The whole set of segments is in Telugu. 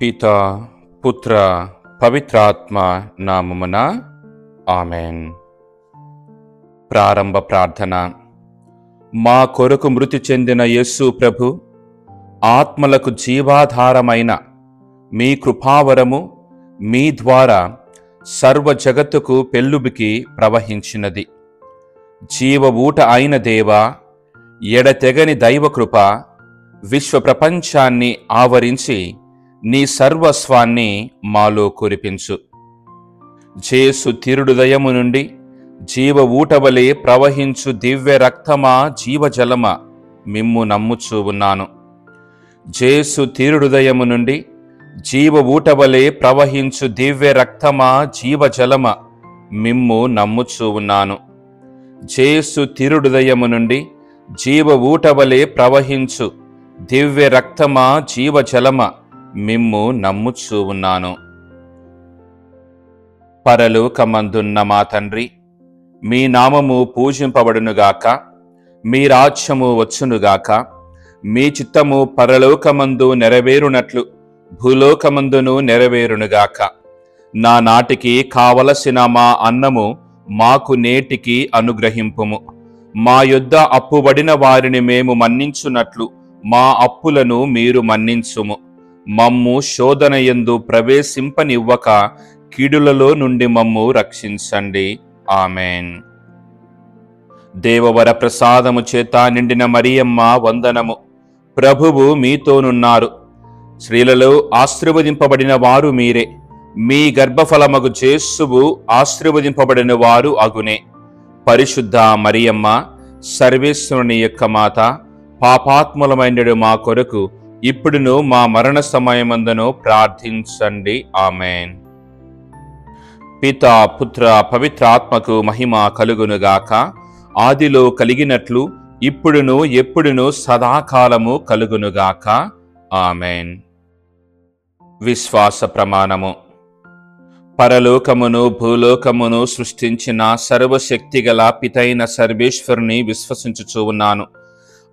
పితా పుత్ర పవిత్రాత్మ నామమున ఆమెన్. ప్రారంభ ప్రార్థన. మా కొరకు మృతి చెందిన యేసు ప్రభు, ఆత్మలకు జీవాధారమైన మీ కృపావరము మీ ద్వారా సర్వ జగత్తుకు పెళ్ళుబికి ప్రవహించినది. జీవ ఊట అయిన దేవా, ఎడతెగని దైవకృప విశ్వ ప్రపంచాన్ని ఆవరించి నీ సర్వస్వాన్ని మాలో కురిపించు. జేసు తిరుడుదయము నుండి జీవ ఊటవలే ప్రవహించు దివ్య రక్తమా జీవజలమా మిమ్ము నమ్ముచూ ఉన్నాను. జేసు తిరుడుదయము నుండి జీవ ఊటవలే ప్రవహించు దివ్య రక్తమా జీవజలమ మిమ్ము నమ్ముచూ ఉన్నాను. జేసు తిరుడుదయము నుండి జీవ ఊటవలే ప్రవహించు దివ్య రక్తమా జీవజలమ మిమ్ము నమ్ముచూ ఉన్నాను. పరలోకమందున్న మా తండ్రి, మీ నామము పూజింపబడునుగాక, మీ రాజ్యము వచ్చునుగాక, మీ చిత్తము పరలోకమందు నెరవేరునట్లు భూలోకమందును నెరవేరునుగాక. నా నాటికి కావలసిన మా అన్నము మాకు నేటికి అనుగ్రహింపుము. మా యొద్ద అప్పుబడిన వారిని మేము మన్నించున్నట్లు మా అప్పులను మీరు మన్నించుము. మమ్ము శోధనయందు ప్రవేశింపనివ్వక కీడులలో నుండి మమ్ము రక్షించండి. ఆమెన్. దేవవర ప్రసాదము చేత నిండిన మరియమ్మ వందనము. ప్రభువు మీతోనున్నారు. స్త్రీలలో ఆశీర్వదింపబడిన వారు మీరే. మీ గర్భఫలమగు యేసువు ఆశీర్వదింపబడిన వారు అగునే. పరిశుద్ధ మరియమ్మ, సర్వేశ్వరుని యొక్క మాత, పాపాత్ములమైనడు మా కొరకు ఇప్పుడును మా మరణ సమయమందును ప్రార్థించండి. ఆమెన్. పితా పుత్ర పవిత్రాత్మకు మహిమ కలుగునుగాక. ఆదిలో కలిగినట్లు ఇప్పుడును ఎప్పుడును సదాకాలము కలుగునుగాక. ఆమెన్. విశ్వాస ప్రమాణము. పరలోకమును భూలోకమును సృష్టించిన సర్వశక్తిగల పితైన సర్వేశ్వరుని విశ్వసించుచూ ఉన్నాను.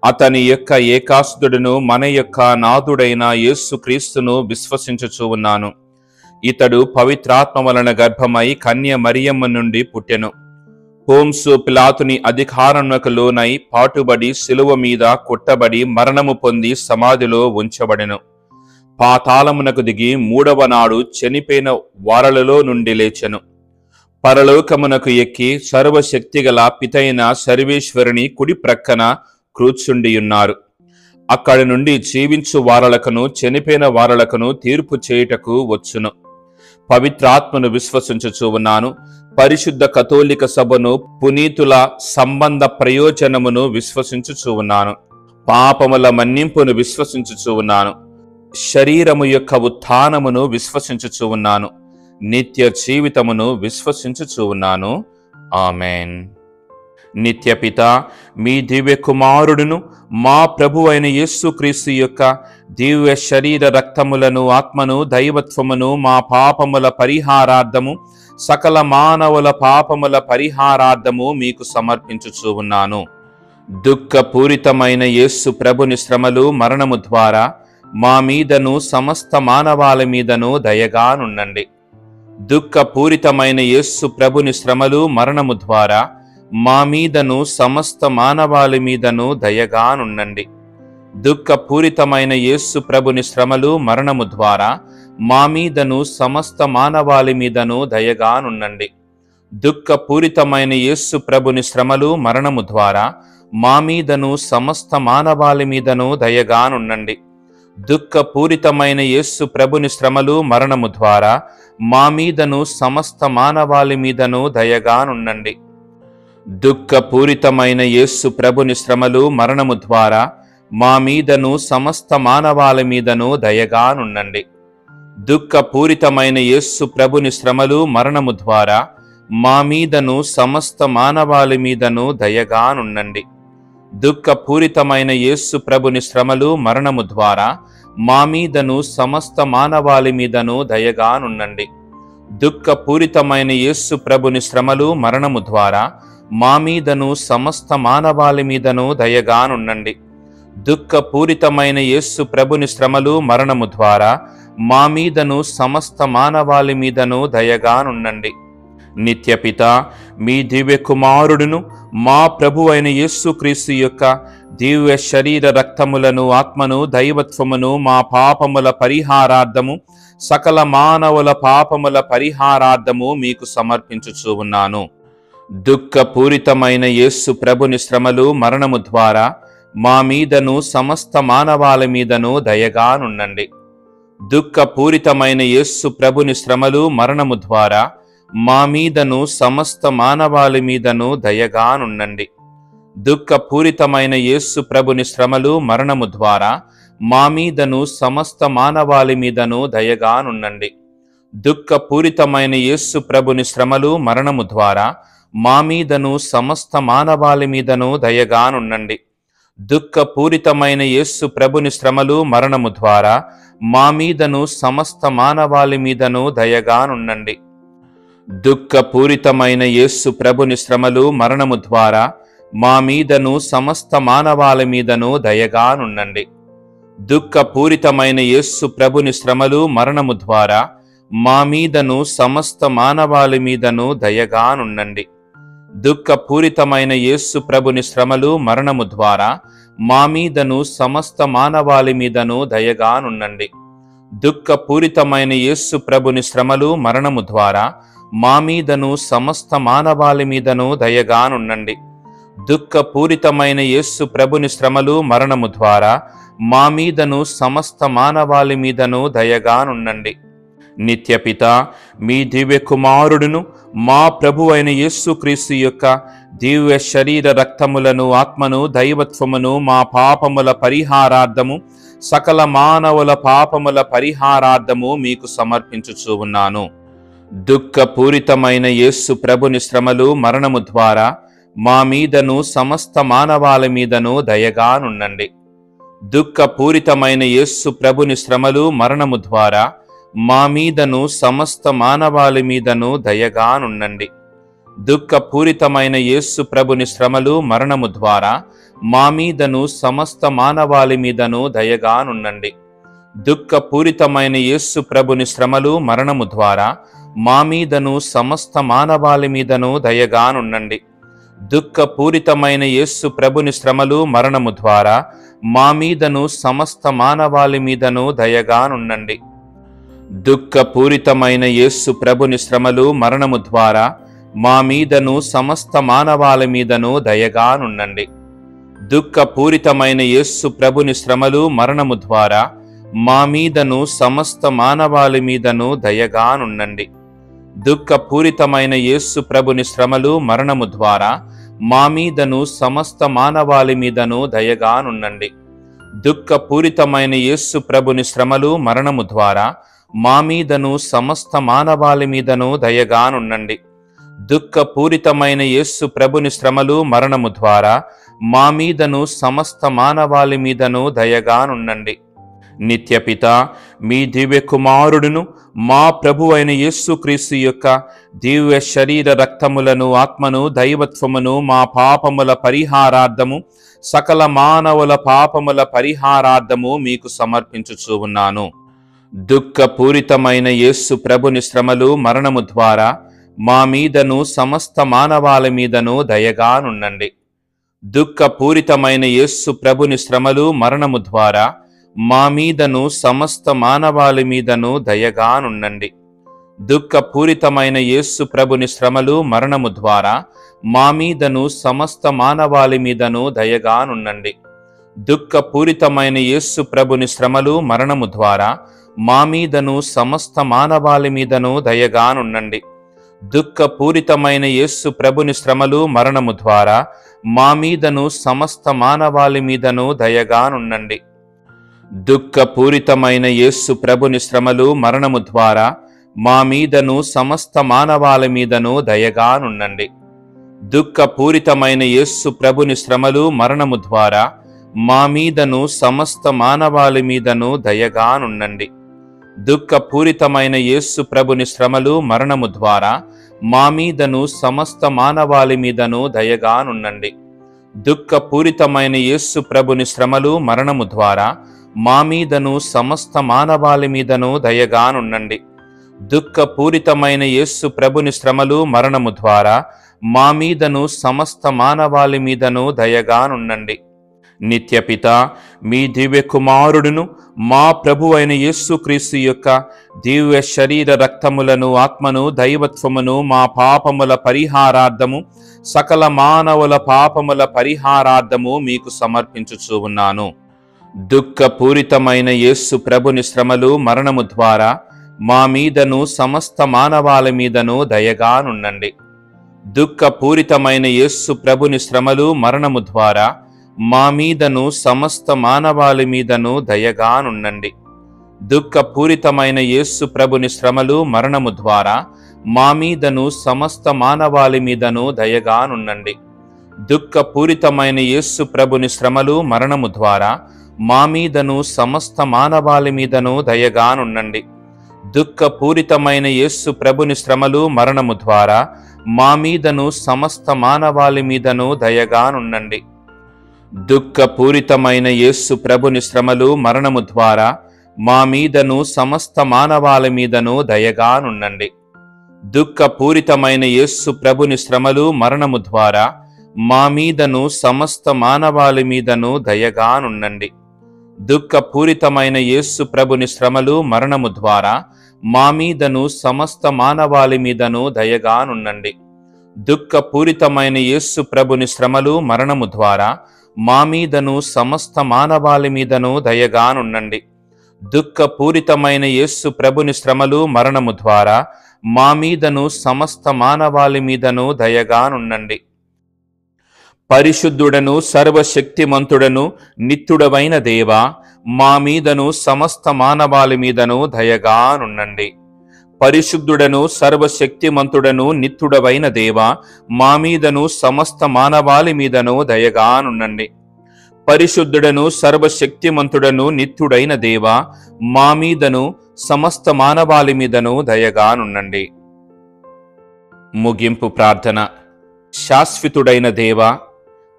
అతని యొక్క ఏకాసుదుడును మన యొక్క నాథుడైన యేసుక్రీస్తును విశ్వసించుచూ ఉన్నాను. ఇతడు పవిత్రాత్మ వలన గర్భమై కన్య మరియమ్మ నుండి పుట్టెను. హోంసు పిలాతుని అధికారమునకు లోనై పాటుబడి శిలువ మీద కొట్టబడి మరణము పొంది సమాధిలో ఉంచబడెను. పాతాళమునకు దిగి మూడవ నాడు చనిపోయిన వారలలో నుండి లేచెను. పరలోకమునకు ఎక్కి సర్వశక్తిగల పితైన సర్వేశ్వరుని కుడి ప్రక్కన కూర్చుండియున్నారు. అక్కడి నుండి జీవించు వారలకును చనిపోయిన వారలకును తీర్పు చేయుటకు వచ్చును. పవిత్రాత్మను విశ్వసించుచూ ఉన్నాను. పరిశుద్ధ కథోలిక సభను, పునీతుల సంబంధ ప్రయోజనమును విశ్వసించుచూ ఉన్నాను. పాపముల మన్నింపును విశ్వసించుచూ ఉన్నాను. శరీరము యొక్క ఉత్థానమును విశ్వసించుచూ ఉన్నాను. నిత్య జీవితమును విశ్వసించుచూ ఉన్నాను. ఆమెన్. నిత్యపిత, మీ దివ్య కుమారుడును మా ప్రభు అయిన యేసుక్రీస్తు యొక్క దివ్య శరీర రక్తములను, ఆత్మను, దైవత్వమును మా పాపముల పరిహారార్థము, సకల మానవుల పాపముల పరిహారార్థము మీకు సమర్పించుచూ ఉన్నాను. దుఃఖపూరితమైన యేసు ప్రభుని శ్రమలు, మరణము ద్వారా మా మీదను సమస్త మానవాల మీదను దయగానుండండి. దుఃఖపూరితమైన యేసు ప్రభుని శ్రమలు, మరణము ద్వారా మా మీదను సమస్త మానవాళి మీదను దయగానుండండి. దుఃఖపూరితమైన యేసు ప్రభుని శ్రమలు, మరణము ద్వారా మా మీదను సమస్త మానవాళి మీదను దయగానుండండి. దుఃఖపూరితమైన యేసు ప్రభుని శ్రమలు, మరణము ద్వారా మా మీదను సమస్త మానవాళి మీదను దయగానుండండి. దుఃఖపూరితమైన యేసు ప్రభుని శ్రమలు, మరణము ద్వారా మా మీదను సమస్త మానవాళి మీదను దయగానుండండి. దుఃఖపూరితమైన యేసు ప్రభుని శ్రమలు, మరణము ద్వారా మా మీదను సమస్త మానవాళి మీదను దయగానుండండి. దుఃఖపూరితమైన యేసు ప్రభుని శ్రమలు, మరణము ద్వారా మా మీదను సమస్త మానవాళి మీదను దయగానుండండి. దుఃఖపూరితమైన యేసు ప్రభుని శ్రమలు, మరణము ద్వారా మా మీదను సమస్త మానవాళి మీదను దయగానుండండి. దుఃఖపూరితమైన యేసు ప్రభుని శ్రమలు, మరణము ద్వారా మా మీదను సమస్త మానవాళి మీదను దయగానుండండి. దుఃఖపూరితమైన యేసు ప్రభుని శ్రమలు మరణము ద్వారా మా మీదను సమస్త మానవాళి మీదను దయగానుండండి. నిత్యపిత మీ దివ్య కుమారుడును మా ప్రభు అయిన యేసుక్రీస్తు యొక్క దివ్య శరీర రక్తములను ఆత్మను దైవత్వమును మా పాపముల పరిహారార్థము సకల మానవుల పాపముల పరిహారార్థము మీకు సమర్పించుచూ ఉన్నాను. దుఃఖపూరితమైన యేసు ప్రభుని శ్రమలు మరణము ద్వారా మా మీదను సమస్త మానవాళి మీదను దయగానుండండి. దుఃఖపూరితమైన యేసు ప్రభుని శ్రమలు మరణము ద్వారా మా మీదను సమస్త మానవాళి మీదను దయగానుండండి. దుఃఖపూరితమైన యేసు ప్రభుని శ్రమలు మరణము ద్వారా మా మీదను సమస్త మానవాళి మీదను దయగానుండండి. దుఃఖపూరితమైన యేసు ప్రభుని శ్రమలు మరణము ద్వారా మా మీదను సమస్త మానవాళి మీదను దయగానుండండి. దుఃఖపూరితమైన యేసు ప్రభుని శ్రమలు మరణము ద్వారా మా మీదను సమస్త మానవాళి మీదను దయగానుండండి. దుఃఖపూరితమైన యేసు ప్రభుని శ్రమలు మరణము ద్వారా మా మీదను సమస్త మానవాళి మీదను దయగానుండండి. దుఃఖపూరితమైన యేసు ప్రభుని శ్రమలు మరణము ద్వారా మా మీదను సమస్త మానవాళి మీదను దయగానుండండి. దుఃఖపూరితమైన యేసు ప్రభుని శ్రమలు మరణము ద్వారా మా మీదను సమస్త మానవాళి మీదను దయగానుండండి. దుఃఖపూరితమైన యేసు ప్రభుని శ్రమలు మరణము ద్వారా మా మీదను సమస్త మానవాళి మీదను దయగానుండండి. దుఃఖపూరితమైన యేసు ప్రభుని శ్రమలు మరణము ద్వారా మా మీదను సమస్త మానవాళి మీదను దయగానుండండి. నిత్యపిత మీ దివ్య కుమారుడును మా ప్రభు అయిన యేసుక్రీస్తు యొక్క దివ్య శరీర రక్తములను ఆత్మను దైవత్వమును మా పాపముల పరిహారార్థము సకల మానవుల పాపముల పరిహారార్థము మీకు సమర్పించుచూ ఉన్నాను. దుఃఖపూరితమైన యేసు ప్రభుని శ్రమలు మరణము ద్వారా మా మీదను సమస్త మానవాళి మీదను దయగానుండండి. దుఃఖపూరితమైన యేసు ప్రభుని శ్రమలు మరణము ద్వారా మా మీదను సమస్త మానవాళి మీదను దయగానుండండి. దుఃఖపూరితమైన యేసు ప్రభుని శ్రమలు మరణము ద్వారా మా మీదను సమస్త మానవాళి మీదను దయగానుండండి. దుఃఖపూరితమైన యేసు ప్రభుని శ్రమలు మరణము ద్వారా మా మీదను సమస్త మానవాళి మీదను దయగానుండండి. దుఃఖపూరితమైన యేసు ప్రభుని శ్రమలు మరణము ద్వారా మా మీదను సమస్త మానవాళి మీదను దయగానుండండి. దుఃఖపూరితమైన యేసు ప్రభుని శ్రమలు మరణము ద్వారా మా మీదను సమస్త మానవాళి మీదను దయగానుండండి. దుఃఖపూరితమైన యేసు ప్రభుని శ్రమలు మరణము ద్వారా మా మీదను సమస్త మానవాళి మీదను దయగానుండండి. దుఃఖపూరితమైన యేసు ప్రభుని శ్రమలు మరణము ద్వారా మా మీదను సమస్త మానవాళి మీదను దయగానుండండి. దుఃఖపూరితమైన యేసు ప్రభుని శ్రమలు మరణము ద్వారా మా మీదను సమస్త మానవాళి మీదను దయగానుండండి. దుఃఖపూరితమైన యేసు ప్రభుని శ్రమలు మరణము ద్వారా మా మీదను సమస్త మానవాళి మీదను దయగానుండండి. నిత్యపిత మీ దివ్య కుమారుడును మా ప్రభు అయిన యేసుక్రీస్తు యొక్క దివ్య శరీర రక్తములను ఆత్మను దైవత్వమును మా పాపముల పరిహారార్థము సకల మానవుల పాపముల పరిహారార్థము మీకు సమర్పించుచూ ఉన్నాను. దుఃఖపూరితమైన యేసు ప్రభుని శ్రమలు మరణము ద్వారా మా మీదను సమస్త మానవాళి మీదను దయగానుండండి. దుఃఖపూరితమైన యేసు ప్రభుని శ్రమలు మరణము ద్వారా మా మీదను సమస్త మానవాళి మీదను దయగానుండండి. దుఃఖపూరితమైన యేసు ప్రభుని శ్రమలు మరణము ద్వారా మా మీదను సమస్త మానవాళి మీదను దయగానుండండి. దుఃఖపూరితమైన యేసు ప్రభుని శ్రమలు మరణము ద్వారా మా మీదను సమస్త మానవాళి మీదను దయగానుండండి. దుఃఖపూరితమైన యేసు ప్రభుని శ్రమలు మరణము ద్వారా మా మీదను సమస్త మానవాళి మీదను దయగానుండండి. దుఃఖపూరితమైన యేసు ప్రభుని శ్రమలు మరణము ద్వారా మా మీదను సమస్త మానవాళి మీదను దయగానుండండి. దుఃఖపూరితమైన యేసు ప్రభుని శ్రమలు మరణము ద్వారా మా మీదను సమస్త మానవాళి మీదను దయగానుండండి. దుఃఖపూరితమైన యేసు ప్రభుని శ్రమలు మరణము ద్వారా మా మీదను సమస్త మానవాళి మీదను దయగానుండండి. దుఃఖపూరితమైన యేసు ప్రభుని శ్రమలు మరణము ద్వారా మా మీదను సమస్త మానవాళి మీదను దయగానుండండి. దుఃఖపూరితమైన యేసు ప్రభుని శ్రమలు మరణము ద్వారా మా మీదను సమస్త మానవాళి మీదను దయగానుండండి. నిత్యపిత మీ దివ్య కుమారుడును మా ప్రభు అయిన యేసుక్రీస్తు యొక్క దివ్య శరీర రక్తములను ఆత్మను దైవత్వమును మా పాపముల పరిహారార్థము సకల మానవుల పాపముల పరిహారార్థము మీకు సమర్పించుచూ ఉన్నాను. దుఃఖపూరితమైన యేసు ప్రభుని శ్రమలు మరణము ద్వారా మా మీదను సమస్త మానవాళి మీదను దయగానుండండి. దుఃఖపూరితమైన యేసు ప్రభుని శ్రమలు మరణము ద్వారా మా మీదను సమస్త మానవాళి మీదను దయగానుండండి. దుఃఖపూరితమైన యేసు ప్రభుని శ్రమలు మరణము ద్వారా మా మీదను సమస్త మానవాళి మీదను దయగానుండండి. దుఃఖపూరితమైన యేసు ప్రభుని శ్రమలు మరణము ద్వారా మా మీదను సమస్త మానవాళి మీదను దయగానుండండి. దుఃఖపూరితమైన యేసు ప్రభుని శ్రమలు మరణము ద్వారా మా మీదను సమస్త మానవాళి మీదను దయగానుండండి. దుఃఖపూరితమైన యేసు ప్రభుని శ్రమలు మరణము ద్వారా మా మీదను సమస్త మానవాళి మీదను దయగానుండండి. దుఃఖపూరితమైన యేసు ప్రభుని శ్రమలు మరణము ద్వారా మా మీదను సమస్త మానవాళి మీదను దయగానుండండి. దుఃఖపూరితమైన యేసు ప్రభుని శ్రమలు మరణము ద్వారా మా మీదను సమస్త మానవాళి మీదను దయగానుండండి. దుఃఖపూరితమైన యేసు ప్రభుని శ్రమలు మరణము ద్వారా మా మీదను సమస్త మానవాళి మీదను దయగానుండండి. దుఃఖపూరితమైన యేసు ప్రభుని శ్రమలు మరణము ద్వారా మా మీదను సమస్త మానవాళి మీదను దయగానుండండి. పరిశుద్ధుడను సర్వశక్తిమంతుడను నిత్యుడవైన దేవా, మా మీదను సమస్త మానవాళి మీదను దయగానుండండి. పరిశుద్ధుడను సర్వశక్తిమంతుడను నిత్యుడవైన దేవా, మా మీదను సమస్త మానవాళి మీదను దయగానుండండి. పరిశుద్ధుడను సర్వశక్తిమంతుడను నిత్యుడైన దేవా, మా మీదను సమస్త మానవాళి మీదను దయగానుండండి. ముగింపు ప్రార్థన. శాశ్వతుడైన దేవా,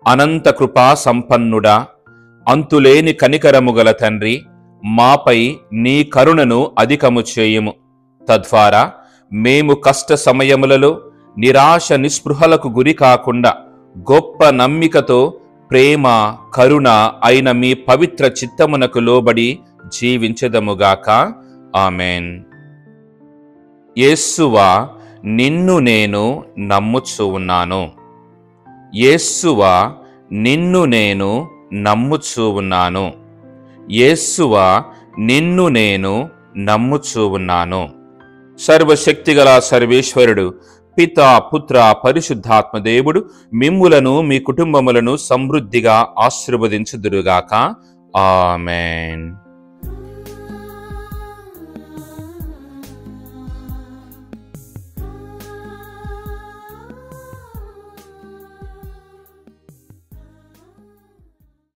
అనంత కృపా సంపన్నుడా, అంతులేని కనికరము గల తండ్రి, మాపై నీ కరుణను అధికము చేయుము. తద్వారా మేము కష్ట సమయములలో నిరాశ నిస్పృహలకు గురి కాకుండా గొప్ప నమ్మికతో ప్రేమ కరుణ అయిన మీ పవిత్ర చిత్తమునకు లోబడి జీవించెదముగాక. ఆమెన్. యేసువా, నిన్ను నేను నమ్ముచూ ఉన్నాను. యేసువా, నిన్ను నేను నమ్ముచూ ఉన్నాను. యేసువా, నిన్ను నేను నమ్ముచూ ఉన్నాను. సర్వశక్తిగల సర్వేశ్వరుడు పితా పుత్ర పరిశుద్ధాత్మ దేవుడు మిమ్ములను మీ కుటుంబములను సమృద్ధిగా ఆశీర్వదించుదురుగాక. ఆమెన్.